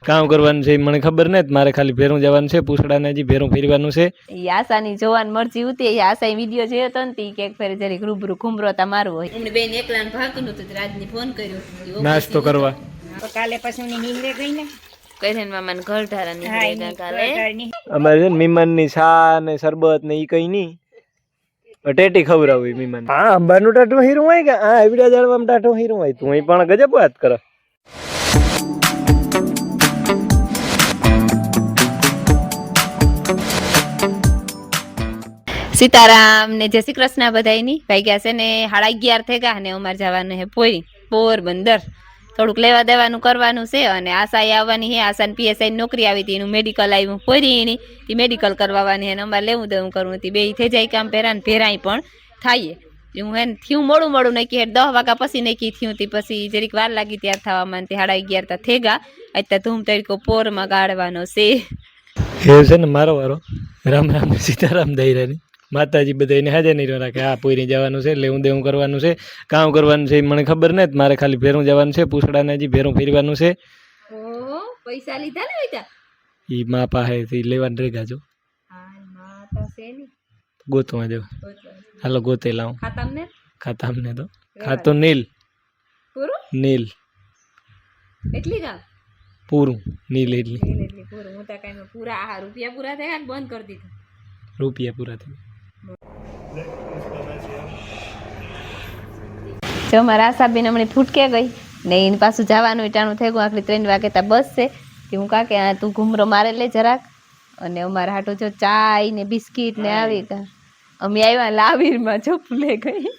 કામ કરવાનું છે મને ખબર નથી, મારે ખાલી ભેરું જવાનું છે, પૂછડાને હજી ભેરું ફેરવાનું છે. આશાની જોવાની મરજી ઉતી, આશા વિડીયો જોયો તો ને તી કેક ફેરે જરી રૂબરૂ ઘુમરો તમારું હોય. એમને બેન એકલાને ભાગતું નતું, રાજની ફોન કર્યો નાસ્તો કરવા. કાલે પછી હું નીકળે ગઈ ને કઈન મામાને ઘર ધારા નીકળે કાલે. અમારે છે ને મીમાનની છા ને શરબત ને ઈ કઈ નહીં, ટેટી ખવડાવી મીમાન. હા અંબાનું ટાટું હીરું હોય કે હા એવડા જાળવામાં ટાટું હીરું હોય. તું અહીં પણ ગજબ વાત કરે. સીતારામ ને જય શ્રી કૃષ્ણ બધાયની. વાગ્યા છે ને 11:30 થઈ ગયા ને અમારે જવાનું છે પોરબંદર, થોડુંક લેવા દેવાનું કરવાનું છે. અને આશા આવવાની છે, આશાને પીએસઆઈ નોકરી આવી હતી, એનું મેડિકલ આવ્યું પોરીની, તે મેડિકલ કરવાની છે ને અમારે લેવું દેવું કરવું હતી. બે થઈ જાય કામ ભેરાય પણ થાય. હું હે થયું મોડું નાખી 10 વાગ્યા પછી નાખી થયું તી, પછી જરીક વાર લાગી ત્યાર થવામાં, તે 11:30 થઈ ગયા. અત્યારે ધૂમ તડકો પોરમાં ગાળવાનો છે. એ છે ને મારો વારો. રામ રામ સીતારામ દઈરાની માતાજી બધાને હાજર નહીં રાખે. આ પોઈરી જવાનું છે, લેવું દેવું કરવાનું છે, કામ કરવાનું છે મને ખબર નથી, મારે ખાલી ભેરું જવાનું છે, પૂછડાને હજી ભેરું ફેરવાનું છે. ઓહો પૈસા લીધા ને બેટા ઈ માં પાસેથી લેવાનું રેગા જો. હા માં તો છે ની ગોતવા જો. હાલો ગોતે લાવું. ખાતા અમને તો ખાતો નીલ પૂરું નીલ એટલી ગામ પૂરું નીલ એટલી પૂરું. હું તો કઈ પૂરા આ રૂપિયા પૂરા થયા ને બંધ કરી દીધું. રૂપિયા પૂરા થઈ. જો મારા આશાબેન હમણાં ફૂટકે ગઈ ને એની પાછું જવાનું ટાણું થઈ ગયું. આખરી 3 વાગે ત્યાં બસ છે કે હું કાકે તું ઘૂમરો મારે લે જરાક. અને અમારા હાટો જો ચાય ને બિસ્કીટ ને આવી ગયા. અમે આવ્યા લાવીરમાં જો ભૂલે ગઈ.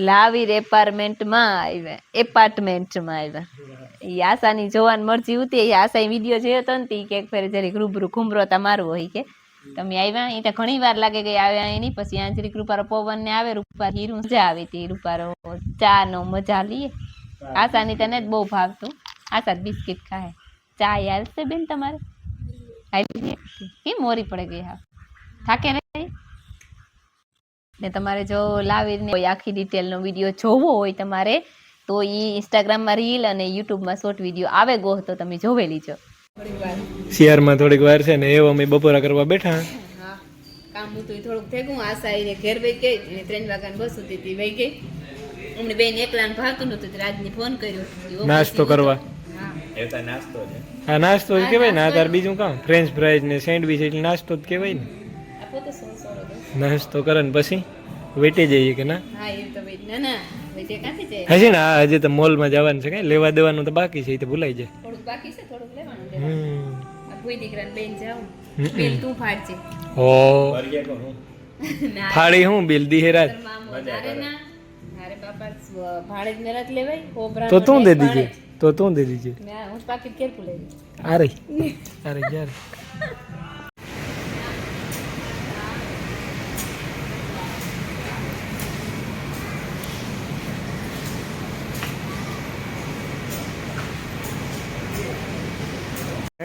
લાવીર એપાર્ટમેન્ટમાં આવ્યા. એ આશાની જોવાની મરજી ઉતી, આશા વિડીયો જોયો તો ને તી કેક ફેરે જરીક રૂબરૂ ઘૂમરો તમારું હોય કે તમે આવ્યા. એ તો ઘણી વાર લાગે ગઈ આવ્યા એની. પછી આ જરીક રૂપારો પવન ને આવે, રૂપાર હીરું મજા આવી હતી, રૂપારો ચા નો મજા લઈએ. આશાની તને જ બહુ ભાવતું. આશા બિસ્કીટ ખાય. ચા હાલશે બેન તમારે? કેમ મોરી પડે ગઈ? હા થાકે નહીં ને. તમારે જો લાવીને આખી ડિટેલ નો વિડીયો જોવો હોય તમારે તો એ ઇન્સ્ટાગ્રામમાં રીલ અને યુટ્યુબમાં શોર્ટ વિડીયો આવે ગો તો તમે જોવે લીજો. શિયારમાં થોડીક વાર છે ને એવો અમે બપોરા કરવા બેઠા. હા કામ હતું થોડુંક થઈ ગયું. આશા એને ઘેર વહી ગઈ અને 3 વાગ્યાની બસ હતી તે વહી ગઈ. અમને બેન એકલાને ભાગતું નતું, રાજની ફોન કર્યો નાસ્તો કરવા. હા નાસ્તો જ કહેવાય ને. તાર બીજું કામ ફ્રેન્ચ ફ્રાઈઝ ને સેન્ડવીચ એટલે નાસ્તો જ કહેવાય ને. નાસ્તો કરે ને પછી વેટી જઈએ કે ના? હા એ તો ભાઈ ના ના વેટે કાંથી જાય. હજી ને હા હજી તો મોલમાં જવાનું છે, કઈ લેવા દેવાનું તો બાકી છે, એ તો ભૂલાઈ જાય. થોડુંક બાકી છે, થોડુંક લેવાનું. આ કોઈ દીકરાને બેન જાઉં બિલ તું ફાડજે. ઓ ફાડી હું બિલ દી હેરાજ અરે બાપા ભાડે જ મેરાત લેવાય. તો તું દે દીજે, તો તું દે દીજે. હું પાકીટ કેર લઈ અરે અરે યાર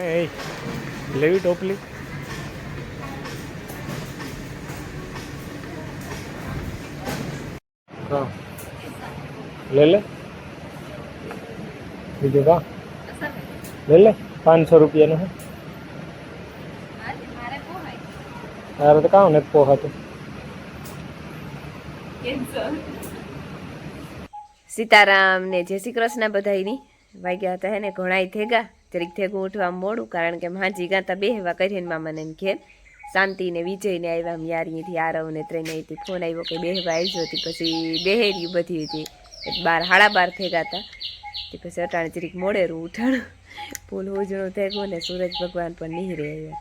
એ લેવી ટોપલી. હા લે લે બીજું કા લે 500 રૂપિયાનું હે. તારે તો કામ નથી પોહાતું. સીતારામ ને જય શ્રી કૃષ્ણ બધાયની. વાગ્યા હતા હે ને ઘણાય થેગા. જરીક થેગું ઉઠવા મોડું કારણ કે હાજી ગાતા બેહવા કરીને મામાને ઘેર. શાંતિ ને વિજય ને આવ્યા યારીથી આરવ ને 3 થી ફોન આવ્યો કે બેહવા આવજો હતી. પછી બેહેર્યું બધી હતી 12 સાડા 12 થેગા હતા. પછી અટાણે જરીક મોડેરું ઉઠાણું. ફૂલ ઉજળું થઈ ગયું ને સૂરજ ભગવાન પણ નીહરે આવ્યા.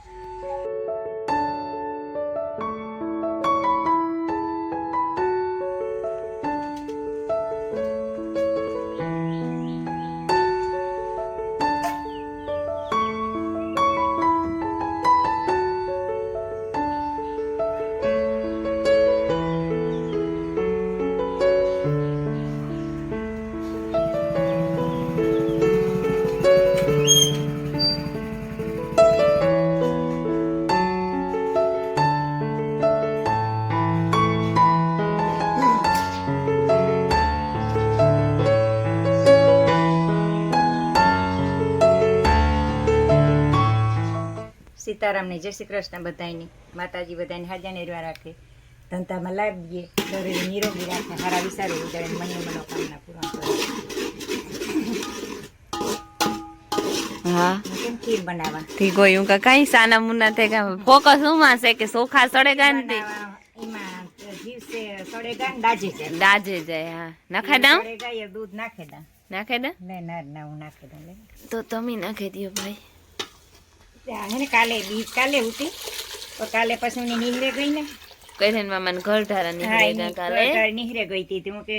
સીતારામને જય શ્રી કૃષ્ણ બધાયની. માતાજી બધાને હાજર નિર્વા રાખે, ધંધામાં લાભ દે, શરીર નિરોગી રાખે, હારા વિચારો ઉજાડે, મનની મનોકામના પૂર્ણ કરે. હા કેમ ખીર બનાવવા? ઠીક હોય હું કઈ સાના મુના થઈ ગયા ફોકસ હું માં છે કે સોખા સડે ગાન તે એમાં જીવસે સડે ગાય ને દાજે જાય. દાજે જાય. હા નાખે દામ સડે ગાય દૂધ નાખે દા. નાખે દા લે ના હું નાખે દા લે. તો તમે નાખી દો ભાઈ. ત્યાં હે ને કાલે ઉતી તો કાલે પછી હું નીહરે ગઈ ને. કઈ મામા ઘર ધારા નીકળે ગયા કાલે. નીહરે ગઈ હતી હું કે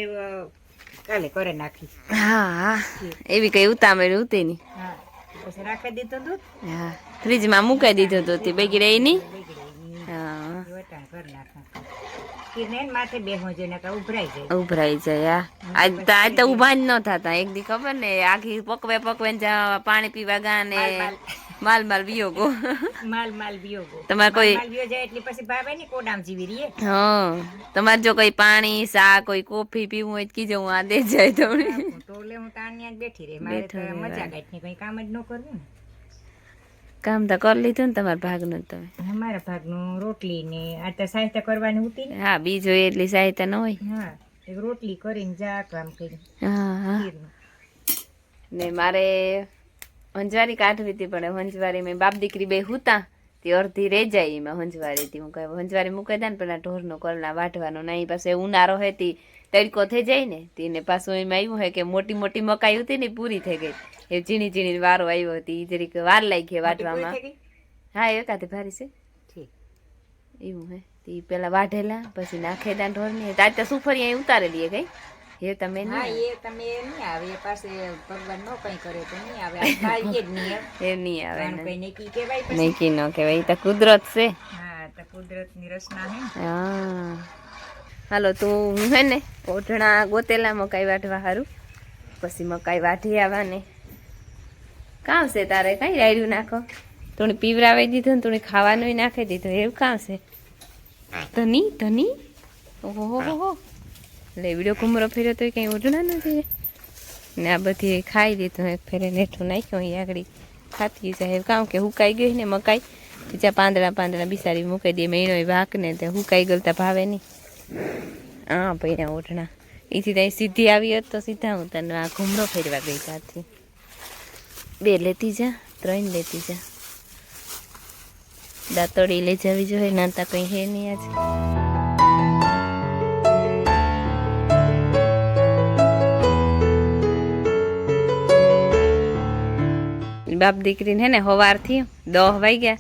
કાલે કરે નાખી. હા હા એવી કઈ ઉતામેળ ઉતી ની. હા પછી રાખી દીધું દૂધ. હા ફ્રીજમાં મૂકી દીધું તો તે બગડે નહીં. બગડે હા વટાણ કર નાખા. કીને માથે બેહો જોઈને કા ઉભરાઈ જાય. ઉભરાઈ જાય. આજ તો ઉભા જ ન થતા. એક દી ખબર ને આખી પકવે ને પાણી પીવા ગા ને માલ વિયોગો. માલ વિયોગો. તમારે કોઈ માલ વિયો જાય એટલે પછી ભાવે ને કોડામ જીવી રહીએ. હા તમારે જો કોઈ પાણી સા કોઈ કોફી પીવું હોય તો કીજો હું આ દે જાય તમને. તો લે હું તાણ્યા જ બેઠી રહે. મારે તો મજા ગાંઠની કઈ કામ જ ન કરવું ને. કામ તો કરી લીધું ને તમારા ભાગનું તમે. અમારા ભાગનું રોટલી ને આ તો સાહિત્ય કરવાની હતી ને. હા બીજો એટલી સહાયતા ન હોય. હા એક રોટલી કરીને જા કામ કરી. હા હા ને મારે હંજવારી કાઢવી હતી પણ હંજવારી મેં બાપ દીકરી બે હુતા તે અડધી રહી જાય એમાં હંજવારી હતી. હું કહે હંજવારી મૂકી દે ને પેલા ઢોરનો કરલા વાઢવાનો નહીં પાસે ઉનાળો હે તી તડકો થઈ જાય ને તેને પાછું એમાં આવ્યું હે કે મોટી મોટી મકાઈ હતી ને પૂરી થઈ ગઈ. એ ઝીણી વારો આવ્યો હતી જરીક વાર લાગી ગઈ વાઢવામાં. હા એકાદે ભારી છે એવું હે તે પેલા વાઢેલા પછી નાખે દા ઢોરની તાજ તો સુફરી અહીં ઉતારેલી ગઈ. એ તમે હા એ તમે નહીં આવે એ પાસે ભગવાન નો કઈ કરે તો નહીં આવે. ભાગ્યે જ નહીં આવે. એ નહીં આવે કઈ નક્કી કહેવાય પછી. નહીં કી ન કહેવાય એ તો કુદરત છે. હા તો કુદરતની રચના હે. હા હાલો તું હું હે ને ઓઢણા ગોતેલા મકાઈ વાઢવા હારું પછી મકાઈ વાઢી આવવાને કામ છે તારે કઈ રાયડું નાખો થોડી પીવરાવી દીધું ને થોડી ખાવાનું નાખી દીધું એવું કામ છે. ધની ઓહો લે વિડીયો ઘૂમરો ફેર્યો તો કંઈ ઓઢણા નથી ને આ બધી ખાઈ લીધું એક ફેરે નેઠું નાખ્યું અહીં આગળ ખાતી જાય કામ કે હુકાઈ ગઈ ને મકાઈ બીજા પાંદડા બિસારી મૂકી દે મેળો ભાગ ને તે હુકાઈ ગલતા ભાવે નહીં. હા ભાઈ ઓઢણા એથી ત્યાં સીધી આવી હોત તો સીધા હું તને આ ઘૂમરો ફેરવા ગઈ ત્યાંથી 2 લેતી જા 3 લેતી જા દાંતોડી લઈ જવી જોઈએ નાતા કંઈ હે નહીં આજે. બાપ દીકરીને હે ને સવારથી 10 વાગ્યા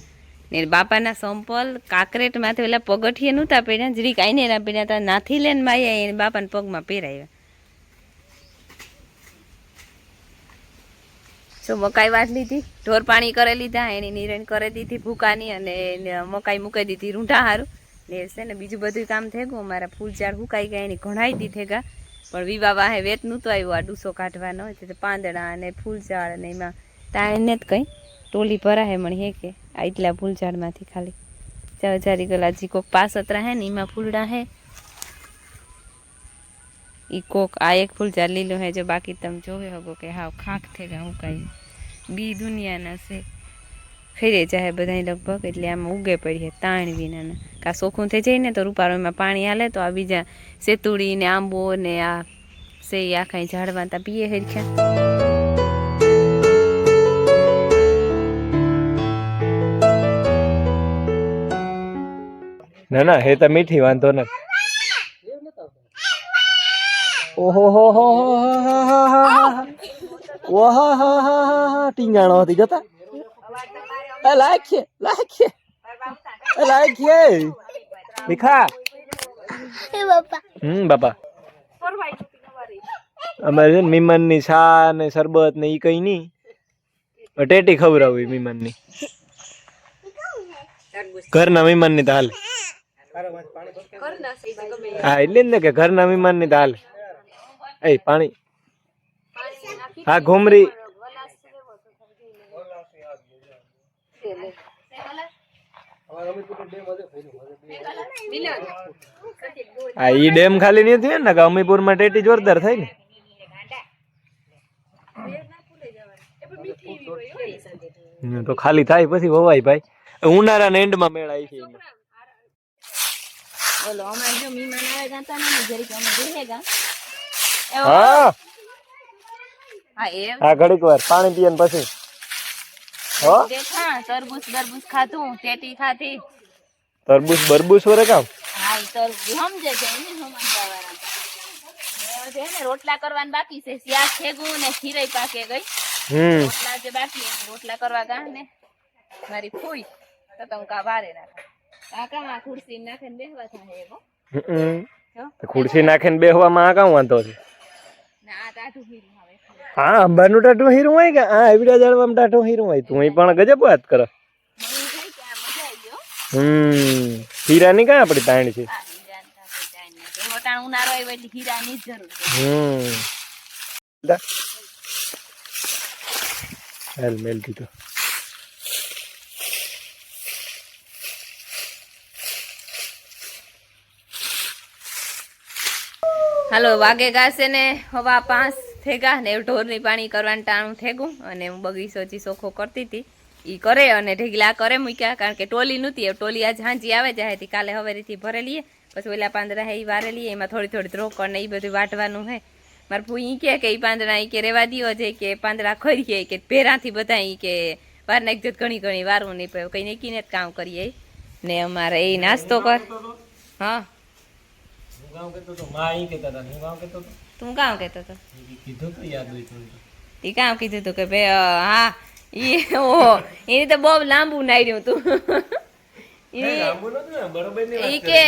ને બાપાના સંપલ કાકરેટમાંથી ઓલા પગઠીએ નહોતા પહેર્યા જરીક આઈને એના પહેર્યા હતા નાથી લઈને માયા એને બાપાને પગમાં પહેરાવ્યા. શું મકાઈ વાટ લીધી ઢોર પાણી કરી લીધા એની નિરણ કરી દીધી ભૂકાની અને મકાઈ મૂકી દીધી રૂંઢા હારું ને છે ને બીજું બધું કામ થઈ ગયું. અમારા ફૂલ ઝાડ હુકાઈ ગયા એની ઘણાઈ દીધે ગા પણ વિવાહ વાહે વેત નહોતો આવ્યો આ ડૂસો કાઢવાનો હોય તો પાંદડા અને ફૂલ ઝાડ અને એમાં તાણે જ કંઈ ટોલી ભરાહે મને હે કે આ એટલા ફૂલ ઝાડમાંથી ખાલી ચારી ગલા હજી કોક પાસતરા હે ને એમાં ફૂલડા હે ઈ કોક આ એક ફૂલ ઝાડ લીલો હે જો બાકી તમે જોવે હગો કે હાવ ખાખ થઈ ગયા હું કાંઈ બી દુનિયાના છે ફેરે જાય બધા લગભગ એટલે આમાં ઉગે પડીએ તાણ વિનાના કાં સોખું થઈ જાય ને તો રૂપારોમાં પાણી હાલે તો આ બીજા સેતુડી ને આંબો ને આ સે આખા ઝાડવા તા પીએ હેરખ્યા. ના હે તો મીઠી વાંધો નથી. ઓહો હો હો ટીંગાણો હતી જતા લાખીએ મીઠા બાપા અમારે છે ને મીમાન ની છા ને શરબત ને ઈ કઈ નહીં ટેટી ખવડાવી મીમાન ની ઘરના મહેમાન ની તો હાલે. હા એટલે જ ને કે ઘરના મહેમાન ની તો હાલે. એ પાણી હા ઘુમરી હા ઈ ડેમ ખાલી નહીં થયો ને કે અમીપુર માં ટેટી જોરદાર થાય ને તો ખાલી થાય પછી વવાય ભાઈ. ઉનાળાના એન્ડમાં મેળ આવી છે એમાં. બોલો અમારે જો મહેમાન આવે ગાતા ને જરીક અમે જોઈએ ગા હા હા એ આ ઘડીક વાર પાણી પીએ ને પછી હો દેખા તરબૂચ બરબૂચ ખાધું ટેટી ખાધી તરબૂચ બરબૂચ વરે કામ હા ઈ તરબૂચ સમજે છે ને સમજવા વાળા છે ને રોટલા કરવાના બાકી છે શાક થેગું ને ખીરાઈ પાકે ગઈ રોટલા જે બાકી છે રોટલા કરવા ગા ને મારી ફૂઈ તો તમે કા બારે રાખો કાકામાં ખુરશી નાખીને બેહવા થાય એવો ખુરશી નાખીને બેહવામાં આ કામ વાંધો છે ના આ ટાઢું હીરું આવે હા અંબાનું ટાઢું હીરું હોય કે હા એવડા જાળવામાં ટાઢું હીરું હોય તું પણ ગજબ વાત કરો મને થાય કે આ મજા આવી ગયો હીરાની કાં આપડી તાણ છે વટાણ ઉનાળો આવ્યો એટલે હીરાની જ જરૂર છે હાલ મેલ દીધો હાલો વાગે ગાશે ને 5:15 થઈ ગયા ને ઢોરની પાણી કરવાનું ટાણું થેગું અને હું બગીચો જી ચોખ્ખો કરતી હતી ઈ કરે અને ઢીગલા કરે મૂક્યા કારણ કે ટોલી નહોતી ટોલી આજ હાંજી આવે જાય કાલે હવેરીથી ભરેલીએ પછી ઓલા પાંદડા હે એ વારેલીએ એમાં થોડી થોડી ધ્રોકડ ને એ બધું વાટવાનું હે મારે ફૂઈ ઈ કે એ પાંદડા ઈ કે રેવા દીવો છે કે પાંદડા ખરીએ કે ભેરાથી બધા ઈ કે વાર નાખજો ઘણી ઘણી વારવું નહીં પડે કઈ નીકીને જ કામ કરીએ ને અમારે એ નાસ્તો કર હા તું કામ કહેતો હતો ઈ કામ કીધું તું કે ભાઈ હા ઈ ઓહો એની તો બહુ લાંબુ નાર્યું તું ઈ કે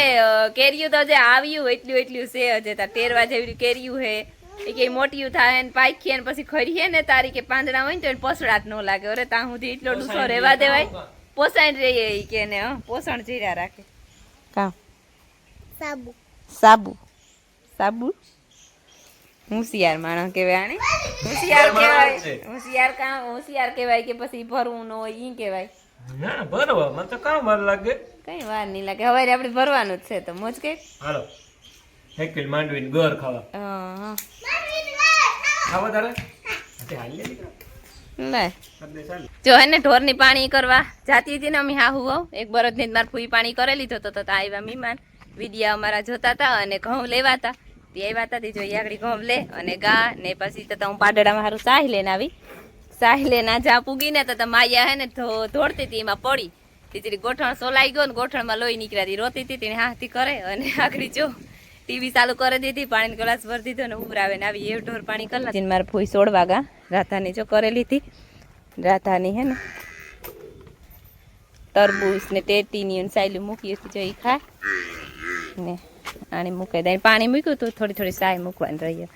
કેરીયું તો જે આવ્યું એટલું એટલું છે હજે તાર ટેરવા જેવી કેરીયું હે એ કે મોટીયું થાય ને પાખીએ ને પછી ખરીએ ને તારી કે પાંદડા હોય ને તો એને પસડાટ ન લાગે અરે ત્યાં સુધી એટલો ડૂસો રહેવા દેવાય પોસાણ રહીએ ઈ કે ને પોષણ જીરા રાખે કામ સાબુ સાબુ સાબુ હોશિયાર માણસ કહેવાય આને હોશિયાર કહેવાય હોશિયાર કહેવાય કે પછી ભરવું ન હોય ઈ કહેવાય ના ભરવા મને તો કામ વાર લાગે કઈ વાર નહીં લાગે હવે આપણે ભરવાનું જ છે તો મોજ કે હાલો એક કિલો માંડવીને ગોર ખાવા હા ખાવા તારે હાલ લે લે જો એને ઢોરની પાણી કરવા જાતી હતી ને અમે હાહુ આવ એક બરદની માર ફૂઈ પાણી કરે લીધો તો આવ્યા મહેમાન વિડિયા અમારા જોતા હતા અને ઘઉં લેવાતા તે આવ્યા હતા તે જોઈએ આગળ ઘઉં લે અને ગા ને પછી તો હું પાડડામાં સારું સાહી લઈને આવી સાહી લઈને જ્યાં પૂગી ને તો માયા હે ને દોડતી હતી એમાં પડી તીચરી ગોઠણ સોલાઈ ગયો ને ગોઠણમાં લોહી નીકળ્યા રોતી હતી તેને હાથથી કરે અને આગળ જો ટીવી ચાલુ કરી દીધી પાણીનો ગ્લાસ ભરી દીધો ને ઉભરાવે ને આવી એ ઢોર પાણી કરી નાખી મારે ફૂઈ 16 વાગા રાધાની જો કરેલી હતી રાધાની હે ને તરબૂચ ને ટેટીની સાયલું મૂકી હતી જો એ ખાય ને આને મૂકી દે પાણી મૂક્યું તો થોડી થોડી સાય મૂકવાની રહીએ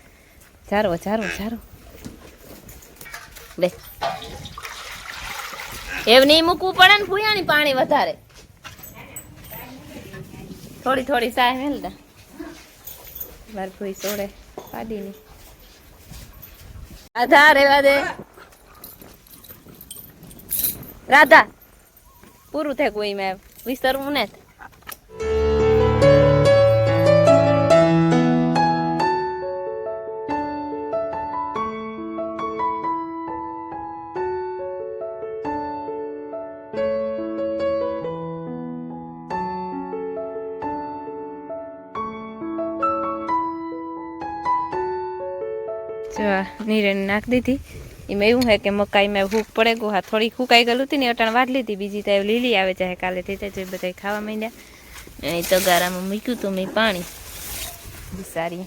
ચારો ચારો ચારો લે એવું નહીં મૂકવું પડે ને ફૂયાની પાણી વધારે થોડી થોડી સાય મેલતા મારે ફૂઈ સોડે પાડીની રાધા રેવા દે રાધા પૂરું થાય કોઈ મેં વિસરવું ને નીરે નાખી દીધી એમાં એવું હે કે મકાઈમાં હૂક પડે ગો હા થોડી હુકાઈ ગયેલું હતી ને અટાણ વાટ લીધી બીજી તો લીલી આવે ચાહે કાલે થઈ જાય બધા ખાવા માંડ્યા અને તગારામાં મૂક્યું હતું મેં પાણી સારી